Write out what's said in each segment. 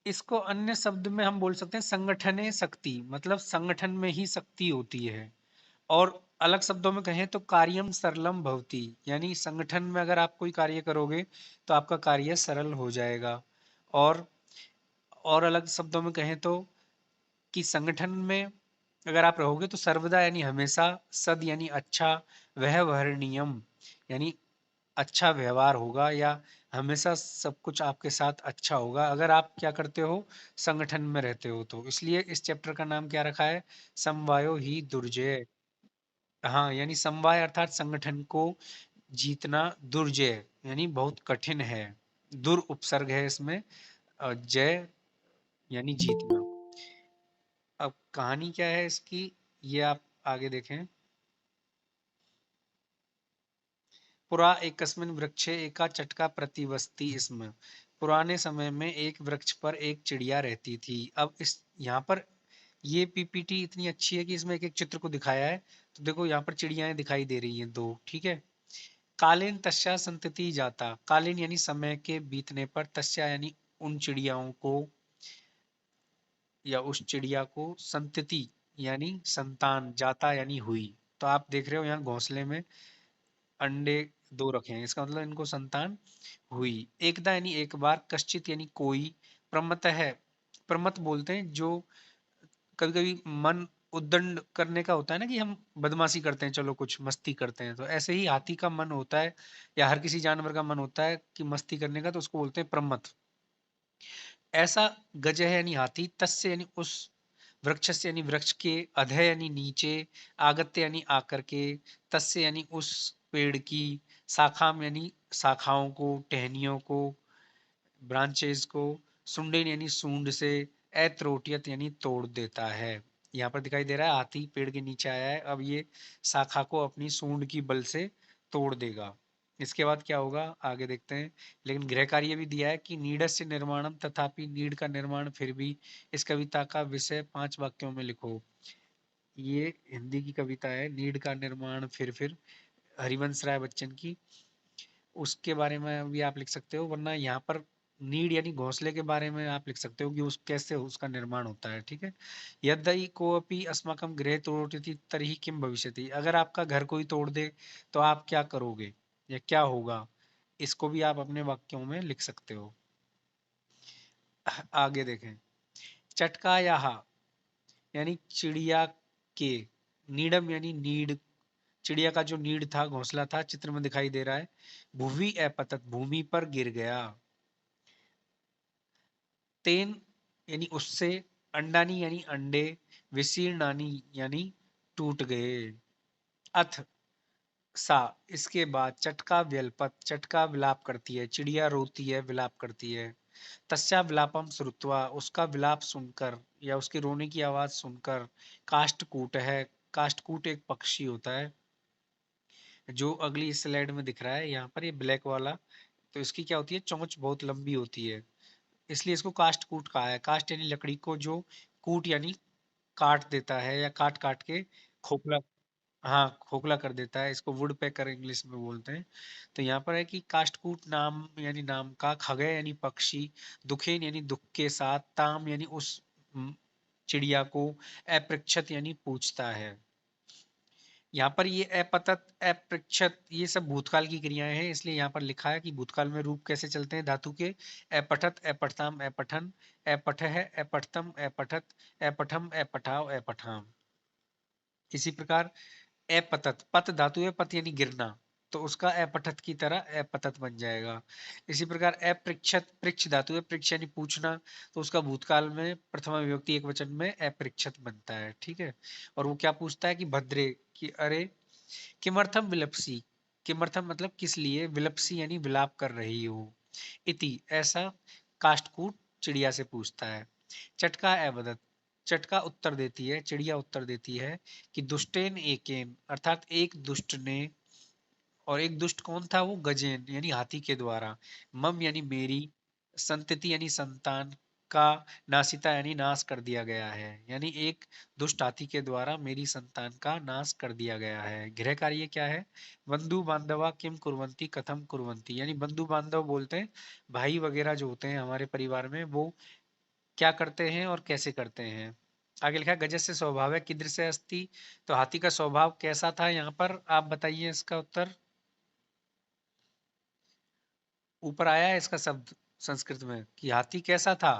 इसको अन्य शब्द में हम बोल सकते हैं संगठने शक्ति, मतलब संगठन में ही शक्ति होती है। और अलग शब्दों में कहें तो कार्यम सरलम भवति, यानी संगठन में अगर आप कोई कार्य करोगे तो आपका कार्य सरल हो जाएगा। और और अलग शब्दों में कहें तो कि संगठन में अगर आप रहोगे तो सर्वदा यानी हमेशा, सद यानी अच्छा, व्यवहरणीयम यानी अच्छा व्यवहार होगा, या हमेशा सब कुछ आपके साथ अच्छा होगा अगर आप क्या करते हो, संगठन में रहते हो। तो इसलिए इस चैप्टर का नाम क्या रखा है, समवायो ही दुर्जय। हाँ, यानी समवाय अर्थात संगठन को जीतना, दुर्जय यानी बहुत कठिन है, दुर उपसर्ग है इसमें, जय यानी जीतना। अब कहानी क्या है इसकी, ये आप आगे देखें। पुरा एकस्मिन वृक्षे एका चटका प्रतिवस्ती स्म। पुराने समय में एक वृक्ष पर एक चिड़िया रहती थी। अब इस यहाँ पर ये पीपीटी इतनी अच्छी है कि इसमें एक एक चित्र को दिखाया है। तो देखो यहाँ पर चिड़ियाएं दिखाई दे रही हैं दो, ठीक है। कालीन तस्या संतति जाता, कालीन यानी समय के बीतने पर, तस्या यानी उन चिड़ियाओं को या उस चिड़िया को, संतति यानी संतान, जाता यानी हुई। तो आप देख रहे हो यहाँ घोंसले में अंडे दो रखे हैं, इसका मतलब इनको संतान हुई। एकदा यानी एक बार, कश्चित यानी कोई, प्रमत है, प्रमत बोलते हैं जो कभी कभी मन उद्दंड करने का होता है ना, कि हम बदमाशी करते हैं, चलो कुछ मस्ती करते हैं, तो ऐसे ही हाथी का मन होता है या हर किसी जानवर का मन होता है कि मस्ती करने का, तो उसको बोलते हैं प्रमथ। ऐसा गज है यानी हाथी, तस्य यानी उस, वृक्ष से यानी वृक्ष के, अधः यानी नीचे, आगत्य यानी आकर के, तस्य यानी उस पेड़ की, शाखाम यानी शाखाओं को, टहनियों को, ब्रांचेस को, सुंडेन यानी सूंड से, एत्रोटियत यानी तोड़ देता है। यहाँ पर दिखाई दे रहा है हाथी पेड़ के नीचे आया है, अब ये शाखा को अपनी सूंड की बल से तोड़ देगा। इसके बाद क्या होगा आगे देखते हैं। लेकिन गृह कार्य भी दिया है कि नीडस्य निर्माणम, तथापि नीड का निर्माण फिर भी, इस कविता का विषय 5 वाक्यों में लिखो। ये हिंदी की कविता है, नीड का निर्माण फिर हरिवंश राय बच्चन की, उसके बारे में भी आप लिख सकते हो, वरना यहाँ पर नीड यानी घोंसले के बारे में आप लिख सकते हो कि उस कैसे उसका निर्माण होता है, ठीक है। यद्यपि कोऽपि अस्माकं गृहे तोड़ति तर्हि किम भविष्यति, अगर आपका घर कोई तोड़ दे तो आप क्या करोगे या क्या होगा, इसको भी आप अपने वाक्यों में लिख सकते हो। आगे देखें। चटकायाः यानी चिड़िया के, नीडम यानी नीड, चिड़िया का जो नीड था, घोंसला था, चित्र में दिखाई दे रहा है। भुवि अपतत, भूमि पर गिर गया। तेन यानी उससे, अंडानी यानी अंडे, विशीर्णानी यानी टूट गए। अथ सा इसके बाद, चटका व्यलपत, चटका विलाप करती है, चिड़िया रोती है, विलाप करती है। तस्या विलापम श्रुत्वा, उसका विलाप सुनकर या उसके रोने की आवाज सुनकर, काष्ठकूट है, काष्ठकूट एक पक्षी होता है जो अगली स्लाइड में दिख रहा है यहाँ पर, ये ब्लैक वाला। तो इसकी क्या होती है, चोंच बहुत लंबी होती है, इसलिए इसको कास्ट कूट कहा है। कास्ट यानी लकड़ी को, जो कूट यानी काट देता है या काट काट के खोखला, हाँ खोखला कर देता है, इसको वुड पेकर इंग्लिश में बोलते हैं। तो यहाँ पर है कि काष्टकूट नाम यानी नाम का, खगय यानी पक्षी, दुखेन यानी दुख के साथ, ताम यानी उस चिड़िया को, अपृक्षत यानी पूछता है। यहाँ पर ये अपतत, अपृक्षत, ये सब भूतकाल की क्रियाएं हैं, इसलिए यहाँ पर लिखा है कि भूतकाल में रूप कैसे चलते हैं धातु के। अपठत, अपठताम, अपठन, अपठः, अपठतम, अपठत, अपठम, अपठाव, अपठाम। इसी प्रकार अपतत, पत धातु है, पत यानी गिरना, तो उसका अपठत की तरह अपतत बन जाएगा। इसी प्रकार अपृक्षत, पृक्ष धातु है, पृक्ष यानी पूछना, तो उसका भूतकाल में प्रथमा विभक्ति एक वचन में अपृक्षत बनता है, ठीक है। और वो क्या पूछता है कि भद्रे, कि अरे, किमर्थम विलपसी, किमर्थम मतलब किस लिए, विलपसी यानी विलाप कर रही हो, इति ऐसा काष्ठकूट चिड़िया से पूछता है। चटका एवदत, चटका उत्तर देती है, चिड़िया उत्तर देती है कि दुष्टेन एकेन, अर्थात एक दुष्ट ने, और एक दुष्ट कौन था, वो गजेन यानी हाथी के द्वारा, मम यानी मेरी, संतति यानी संतान का, नासिता यानी नाश कर दिया गया है, यानी एक दुष्ट हाथी के द्वारा मेरी संतान का नाश कर दिया गया है। गृह कार्य क्या है, बंधु बांधवा किम कुर्वंती कथम कुर्वंती, यानी बंधु बांधव बोलते हैं भाई वगैरह जो होते हैं हमारे परिवार में, वो क्या करते हैं और कैसे करते हैं। आगे लिखा है गजस्य स्वभाव है कीदृश अस्ति। तो हाथी का स्वभाव कैसा था, यहाँ पर आप बताइए इसका उत्तर। ऊपर आया है इसका शब्द संस्कृत में कि हाथी कैसा था।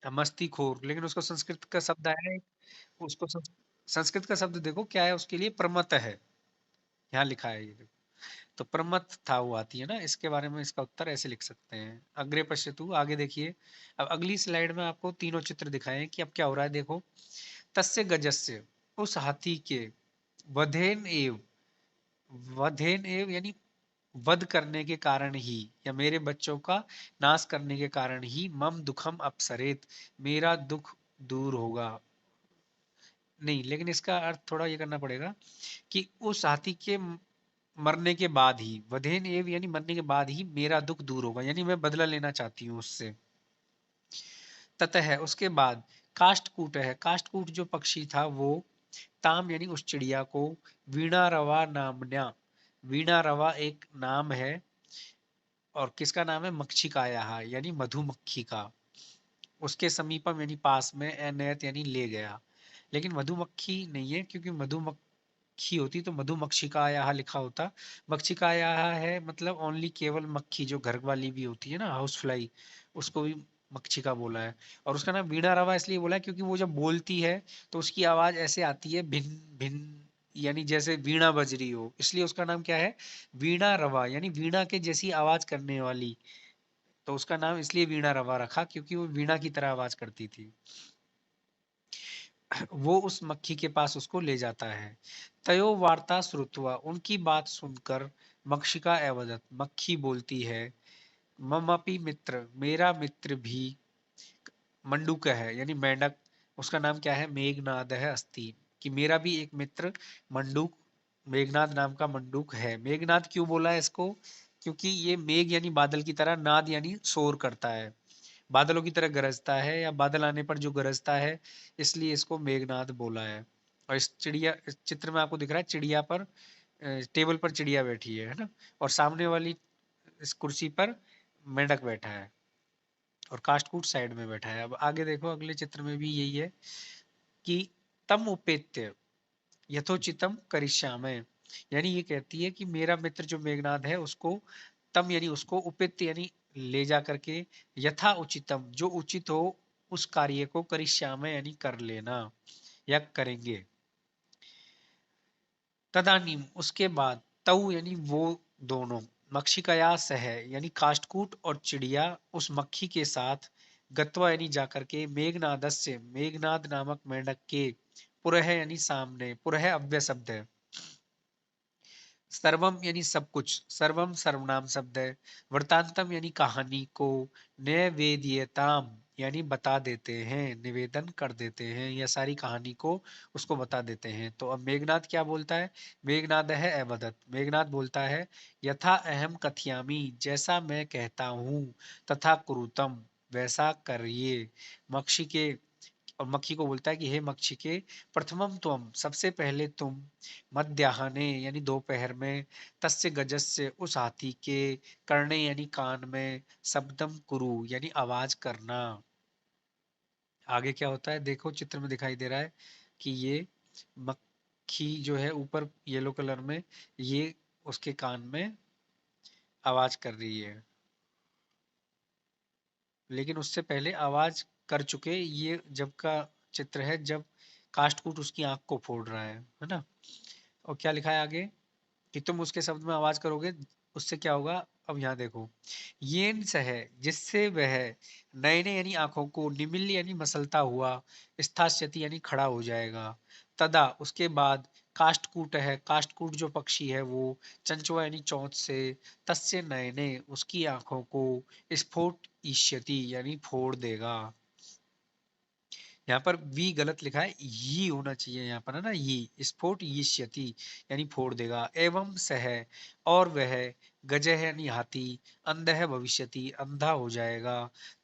मस्तीखोर, लेकिन उसको संस्कृत का शब्द आया है। उसको संस्कृत का शब्द देखो क्या है उसके लिए, प्रमत है। यहाँ लिखा है ये देखो। तो प्रमथ था वो हाथी, है ना। इसके बारे में इसका उत्तर ऐसे लिख सकते हैं। अग्रे पश्यतु, आगे देखिए। अब अगली स्लाइड में आपको तीनों चित्र दिखाए हैं कि अब क्या हो रहा है, देखो। तस्य गजस्य, उस हाथी के, वधेन एव, वधेन एव यानी वध करने के कारण ही, या मेरे बच्चों का नाश करने के कारण ही, मम दुखम अपसरेत, मेरा दुख दूर होगा। नहीं, लेकिन इसका अर्थ थोड़ा ये करना पड़ेगा कि उस हाथी के मरने के बाद ही, वधेन एव यानी मरने के बाद ही मेरा दुख दूर होगा, यानी मैं बदला लेना चाहती हूँ उससे। ततः है उसके बाद, काष्ठकूट है, काष्ठकूट जो पक्षी था वो, ताम यानी उस चिड़िया को, वीणा रवा नामन्या, वीणा रवा एक नाम है, और किसका नाम है, मक्षिकाया यानी मधुमक्खी का, उसके समीपम यानी पास में, एनयत यानी ले गया। लेकिन मधुमक्खी नहीं है, क्योंकि मधुमक्खी होती तो मधुमक्षिका यहाँ लिखा होता। मक्षिका यहाँ है मतलब ओनली केवल मक्खी, जो घर वाली भी होती है ना, हाउस फ्लाई, उसको भी मक्षिका बोला है। और उसका नाम वीणा रवा इसलिए बोला है क्योंकि वो जब बोलती है तो उसकी आवाज ऐसे आती है, भिन भिन, यानी जैसे वीणा बज रही हो, इसलिए उसका नाम क्या है, वीणा रवा, यानी वीणा के जैसी आवाज करने वाली। तो उसका नाम इसलिए वीणा रवा रखा क्योंकि वो वीणा की तरह आवाज करती थी। वो उस मक्खी के पास उसको ले जाता है। तयो वार्ता श्रुत्वा, उनकी बात सुनकर, मक्षिका एवदत, मक्खी बोलती है, ममपि मित्र, मेरा मित्र भी, मंडूक है यानी मेंढक, उसका नाम क्या है, मेघनाद है अस्ति, कि मेरा भी एक मित्र मंडूक, मेघनाद नाम का मंडूक है। मेघनाद क्यों बोला है इसको, क्योंकि ये मेघ यानी बादल की तरह, नाद यानी शोर करता है, बादलों की तरह गरजता है, या बादल आने पर जो गरजता है, इसलिए इसको मेघनाद बोला है। और इस चिड़िया, इस चित्र में आपको दिख रहा है चिड़िया पर, टेबल पर चिड़िया बैठी है ना, और सामने वाली इस कुर्सी पर मेंढक बैठा है, और कास्टकूट साइड में बैठा है। अब आगे देखो, अगले चित्र में भी यही है कि तम उपेत्य यथोचितम करिष्यामि, यानी ये कहती है कि मेरा मित्र जो मेघनाद है उसको, तम यानी उसको, उपेत्य यानी ले जा करके, यथा उचितम जो उचित हो उस कार्य को, करिष्यामि यानी कर लेना या करेंगे। तदानीम उसके बाद, तऊ यानी वो दोनों, मक्षिकया सह यानी काष्ठकूट और चिड़िया, उस मक्खी के साथ, गत्वा यानी जाकर के, मेघनादस्य मेघनाद नामक मेंढक के, पुरह यानी सामने, पुरह अव्यय शब्द है, सर्वम यानी सब कुछ, सर्वम सर्वनाम शब्द है, वृतांतम यानी कहानी को, नैवेद्यताम यानी बता देते हैं, निवेदन कर देते हैं, या सारी कहानी को उसको बता देते हैं। तो अब मेघनाद क्या बोलता है, मेघनाद है अवदत, मेघनाद बोलता है, यथा अहम कथयामी, जैसा मैं कहता हूँ, तथा कुरुतम वैसा करिए, मक्षी के, और मक्खी को बोलता है कि हे मक्षी के, प्रथमम त्वम सबसे पहले तुम, मध्याह्ने यानी दोपहर में, तस्य गजस्य उस हाथी के, करने यानी कान में, शब्दम कुरु यानी आवाज करना। आगे क्या होता है देखो, चित्र में दिखाई दे रहा है कि ये मक्खी जो है ऊपर येलो कलर में, ये उसके कान में आवाज कर रही है, लेकिन उससे पहले आवाज कर चुके, ये जब का चित्र है जब कास्टकूट उसकी आंख को फोड़ रहा है ना। और क्या लिखा है आगे, कि तुम उसके शब्द में आवाज करोगे, उससे क्या होगा। अब यहाँ देखो, येन सह जिससे वह, नयने यानी आंखों को, निमिल्य यानी मसलता हुआ, स्थास्यति यानी खड़ा हो जाएगा, तदा उसके बाद, काष्ठकूट है, काष्ठकूट जो पक्षी है वो, चंचुआ यानी चोंच से, तस्य नयने उसकी आंखों को, स्फोट ईष्यति यानी फोड़ देगा। यहाँ पर वी गलत लिखा है, यी होना चाहिए यहाँ पर, है ना, यी, स्फोट यिष्यति यानी फोड़ देगा, एवं सह और वह, गजह यानी हाथी, अंधः भविष्यति अंधा हो जाएगा,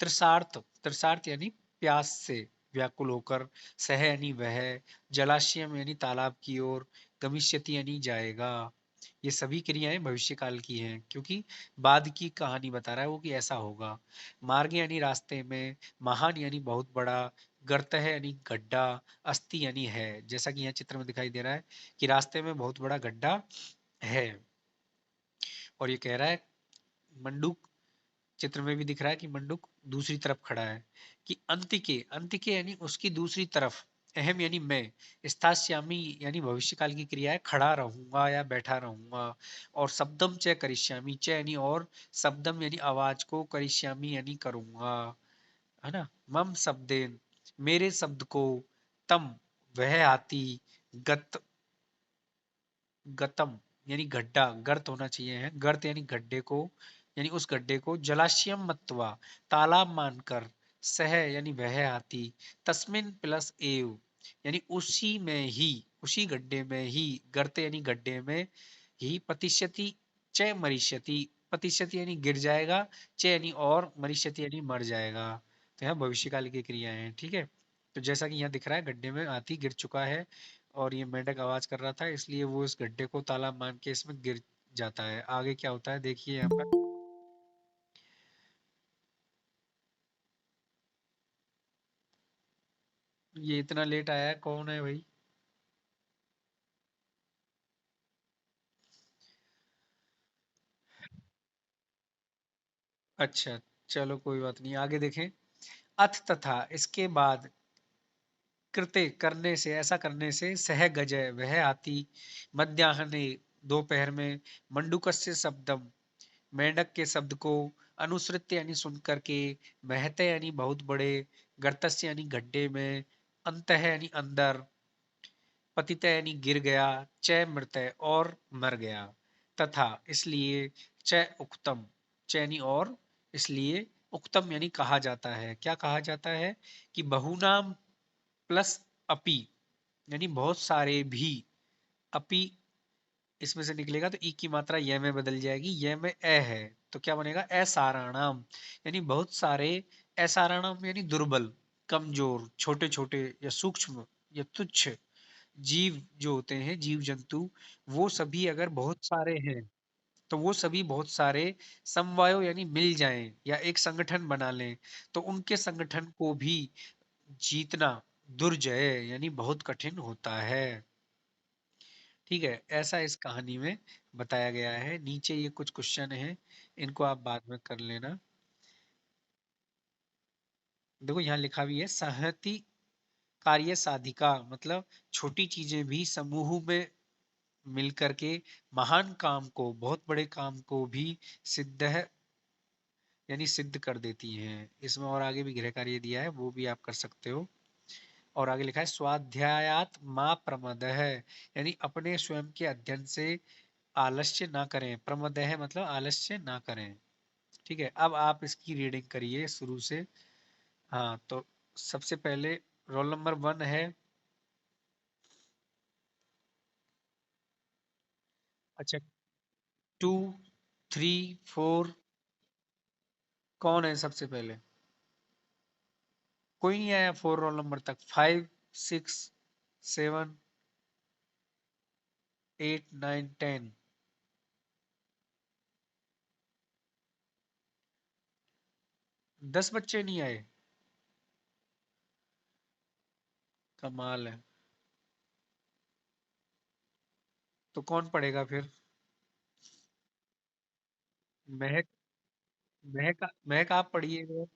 तृषार्थ, तृषार्थ यानी प्यास से व्याकुल होकर, सह यानी वह, जलाशयम यानी तालाब की ओर, गमिष्यति यानी जाएगा। ये सभी क्रियाएं भविष्य काल की हैं, क्योंकि बाद की कहानी बता रहा है वो कि ऐसा होगा। मार्ग यानी रास्ते में, महान यानी बहुत बड़ा, गर्त है यानी गड्ढा, अस्थि यानी है। जैसा कि यहाँ चित्र में दिखाई दे रहा है कि रास्ते में बहुत बड़ा गड्ढा है। और ये कह रहा है मंडूक, चित्र में भी दिख रहा है कि मंडूक दूसरी तरफ खड़ा है। कि अंतिके, अंतिके यानी उसकी दूसरी तरफ, अहम यानी मैं, स्थास्यामी यानी भविष्यकाल की क्रिया है, खड़ा रहूंगा या बैठा रहूंगा। और शब्दम च करिष्यामी, च यानी और, शब्दम यानी आवाज को, करिष्यामी यानी करूंगा, है ना। मम शब्देन, मेरे शब्द को, तम वह हाथी, गत, गतम यानी गड्ढा, गर्त होना चाहिए है, गर्त यानी गड्ढे को, यानी उस गड्ढे को, जलाशयम मत्वा तालाब मानकर, सह यानी वह हाथी, तस्मिन प्लस एव यानी उसी में ही, उसी गड्ढे में ही, गर्त यानी गड्ढे में ही, पतिष्यति च मरिष्यति, पतिष्यति यानी गिर जाएगा, च यानी और, मरिष्यति यानी मर जाएगा। तो यहाँ भविष्यकाल की क्रियाएं हैं, ठीक है। तो जैसा कि यहाँ दिख रहा है गड्ढे में हाथी गिर चुका है और ये मेंढक आवाज कर रहा था, इसलिए वो इस गड्ढे को ताला मान के इसमें गिर जाता है। आगे क्या होता है देखिए यहाँ पर। ये इतना लेट आया है, कौन है भाई? अच्छा, चलो कोई बात नहीं, आगे देखें। अथ तथा इसके बाद, कृत्य करने से, ऐसा करने से, सह गजय वह हाथी, मध्याह्ने दोपहर में, मंडूकस्य शब्दम मेंढक के शब्द को, अनुसृत्य यानी सुन करके, महते यानी बहुत बड़े, गर्तस्य यानी गड्ढे में, अंतः यानी अंदर, पतित यानी गिर गया, च मृतय और मर गया, तथा इसलिए, च उक्तम, च यानी और, इसलिए, उक्तम यानी कहा जाता है। क्या कहा जाता है? कि बहुनाम प्लस अपि यानी बहुत सारे भी, अपि इसमें से निकलेगा तो ई की मात्रा य में बदल जाएगी, य में ए है, तो क्या बनेगा? असाराणाम, यानी बहुत सारे, असाराणाम यानी दुर्बल, कमजोर, छोटे छोटे या सूक्ष्म या तुच्छ जीव जो होते हैं, जीव जंतु, वो सभी अगर बहुत सारे हैं, तो वो सभी बहुत सारे समवायो यानी मिल जाएं या एक संगठन बना लें, तो उनके संगठन को भी जीतना दुर्जय यानी बहुत कठिन होता है। ठीक है, ऐसा इस कहानी में बताया गया है। नीचे ये कुछ क्वेश्चन हैं, इनको आप बाद में कर लेना। देखो यहाँ लिखा भी है, सहति कार्य साधिका, मतलब छोटी चीजें भी समूह में मिल करके महान काम को, बहुत बड़े काम को भी सिद्ध है यानी सिद्ध कर देती हैं। इसमें और आगे भी गृह कार्य दिया है, वो भी आप कर सकते हो। और आगे लिखा है, स्वाध्यायात माँ प्रमद है, यानी अपने स्वयं के अध्ययन से आलस्य ना करें, प्रमद है मतलब आलस्य ना करें। ठीक है, अब आप इसकी रीडिंग करिए शुरू से। हाँ, तो सबसे पहले रोल नंबर 1 है। अच्छा, 2, 3, 4, कौन है सबसे पहले? कोई नहीं आया 4 रोल नंबर तक। 5, 6, 7, 8, 9, 10, 10 बच्चे नहीं आए। कमाल है। तो कौन पढ़ेगा फिर? महक, महक आप पढ़िए एक बार।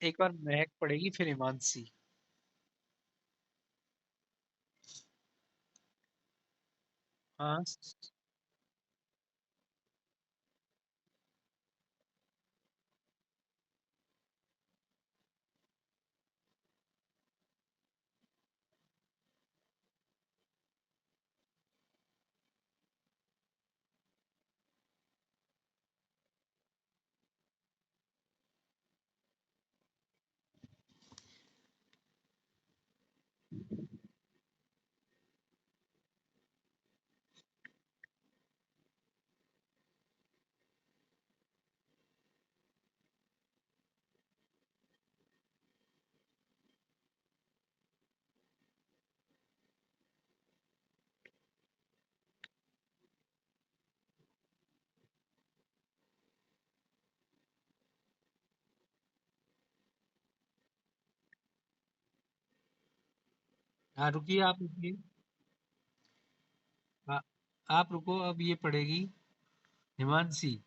एक बार महक पढ़ेगी, फिर हिमांशी। हाँ, हाँ रुकिए, आप रुकिए। आ- आप रुको, अब ये पढ़ेगी हिमांशी।